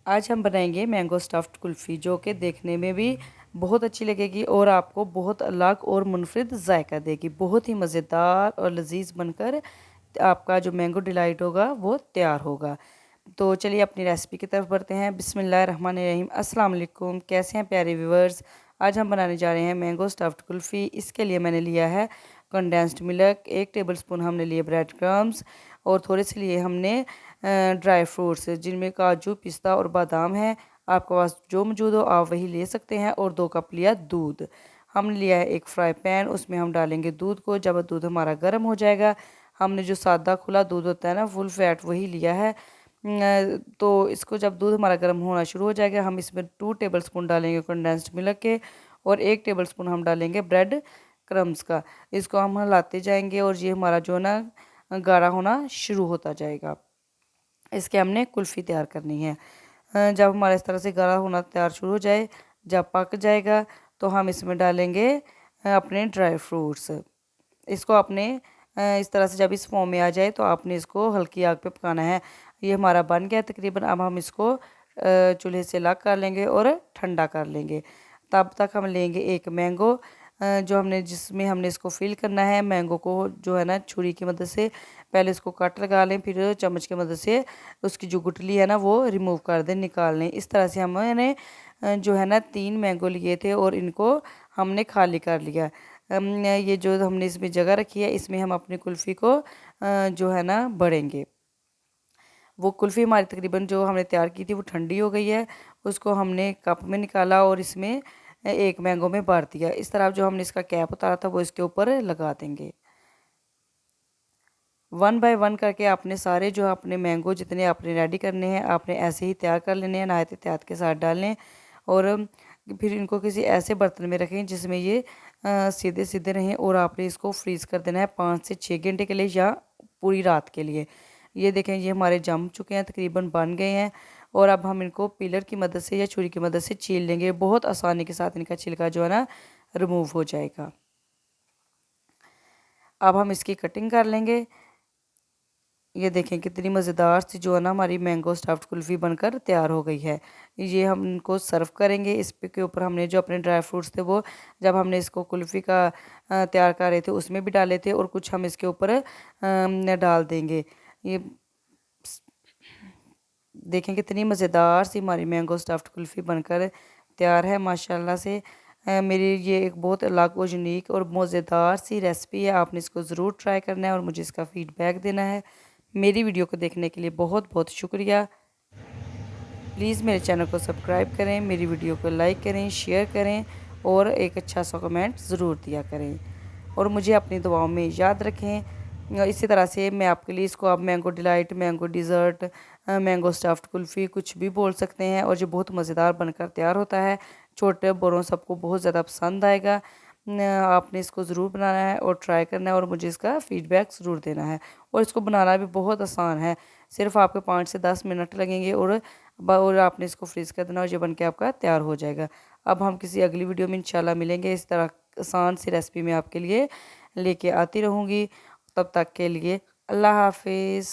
आज हम बनाएंगे मैंगो स्टफ्ड कुल्फ़ी, जो कि देखने में भी बहुत अच्छी लगेगी और आपको बहुत अलग और मुनफरिद जायका देगी। बहुत ही मज़ेदार और लजीज बनकर आपका जो मैंगो डिलाइट होगा वो तैयार होगा। तो चलिए अपनी रेसिपी की तरफ बढ़ते हैं। बिस्मिल्लाहिर्रहमानिर्रहीम। अस्सलाम वालेकुम, कैसे हैं प्यारे व्यूवर्स। आज हम बनाने जा रहे हैं मैंगो स्टफ्ड कुल्फ़ी। इसके लिए मैंने लिया है कंडेंस्ड मिल्क, 1 टेबलस्पून हमने लिए ब्रेड क्रम्स और थोड़े से लिए हमने ड्राई फ्रूट्स, जिनमें काजू, पिस्ता और बादाम है। आपके पास जो मौजूद हो आप वही ले सकते हैं। और 2 कप लिया दूध। हमने लिया है एक फ्राई पैन, उसमें हम डालेंगे दूध को। जब दूध हमारा गर्म हो जाएगा, हमने जो सादा खुला दूध होता है ना, फुल फैट, वही लिया है। तो इसको जब दूध हमारा गर्म होना शुरू हो जाएगा, हम इसमें 2 टेबलस्पून डालेंगे कंडेंस्ड मिल्क के और 1 टेबलस्पून हम डालेंगे ब्रेड क्रम्स का। इसको हम हिलाते जाएंगे और ये हमारा जो है ना गाढ़ा होना शुरू होता जाएगा। इसके हमने कुल्फ़ी तैयार करनी है। जब हमारा इस तरह से गाढ़ा होना तैयार शुरू हो जाए, जब पक जाएगा, तो हम इसमें डालेंगे अपने ड्राई फ्रूट्स। इसको आपने इस तरह से जब इस फॉर्म में आ जाए तो आपने इसको हल्की आग पे पकाना है। ये हमारा बन गया तकरीबन। अब हम इसको चूल्हे से अलग कर लेंगे और ठंडा कर लेंगे। तब तक हम लेंगे एक मैंगो, जो हमने जिसमें हमने इसको फिल करना है। मैंगो को जो है ना छुरी की मदद से पहले इसको कट लगा लें, फिर चम्मच की मदद से उसकी जो गुठली है ना वो रिमूव कर दें, निकाल लें। इस तरह से हमने जो है ना 3 मैंगो लिए थे और इनको हमने खाली कर लिया। ये जो हमने इसमें जगह रखी है, इसमें हम अपनी कुल्फ़ी को जो है ना भरेंगे। वो कुल्फ़ी हमारी तकरीबन जो हमने तैयार की थी वो ठंडी हो गई है। उसको हमने कप में निकाला और इसमें एक मैंगो में भर दिया। इस तरह जो हमने इसका कैप उतारा था वो इसके ऊपर लगा देंगे। 1 बाय 1 करके आपने सारे जो अपने मैंगो जितने आपने रेडी करने हैं, आपने ऐसे ही तैयार कर लेने हैं, नहायत एहतियात के साथ डालें। और फिर इनको किसी ऐसे बर्तन में रखें जिसमें ये सीधे सीधे रहें। और आपने इसको फ्रीज़ कर देना है 5 से 6 घंटे के लिए या पूरी रात के लिए। ये देखें, ये हमारे जम चुके हैं, तकरीबन बन गए हैं। और अब हम इनको पीलर की मदद से या छुरी की मदद से छील लेंगे। बहुत आसानी के साथ इनका छिलका जो है ना रिमूव हो जाएगा। अब हम इसकी कटिंग कर लेंगे। ये देखें कितनी मज़ेदार सी जो है ना हमारी मैंगो स्टफ्ड कुल्फ़ी बनकर तैयार हो गई है। ये हम इनको सर्व करेंगे। इस पे के ऊपर हमने जो अपने ड्राई फ्रूट्स थे वो जब हमने इसको कुल्फ़ी का तैयार कर रहे थे उसमें भी डाले थे और कुछ हम इसके ऊपर डाल देंगे। ये देखें कितनी मज़ेदार सी हमारी मैंगो स्टफ्ड कुल्फ़ी बनकर तैयार है माशाल्लाह से। मेरी ये एक बहुत अलग और यूनिक और मज़ेदार सी रेसिपी है। आपने इसको ज़रूर ट्राई करना है और मुझे इसका फ़ीडबैक देना है। मेरी वीडियो को देखने के लिए बहुत बहुत शुक्रिया। प्लीज़ मेरे चैनल को सब्सक्राइब करें, मेरी वीडियो को लाइक करें, शेयर करें और एक अच्छा सा कमेंट ज़रूर दिया करें। और मुझे अपनी दुआओं में याद रखें। इसी तरह से मैं आपके लिए इसको आप mango delight, mango dessert, mango stuffed kulfi कुछ भी बोल सकते हैं। और ये बहुत मज़ेदार बनकर तैयार होता है। छोटे बड़ों सबको बहुत ज़्यादा पसंद आएगा। आपने इसको ज़रूर बनाना है और ट्राई करना है और मुझे इसका फ़ीडबैक ज़रूर देना है। और इसको बनाना भी बहुत आसान है, सिर्फ आपके 5 से 10 मिनट लगेंगे और आपने इसको फ्रीज़ कर देना और ये बन के आपका तैयार हो जाएगा। अब हम किसी अगली वीडियो में इंशाल्लाह मिलेंगे। इस तरह आसान सी रेसिपी मैं आपके लिए लेके आती रहूँगी। तब तक के लिए अल्लाह हाफिज़।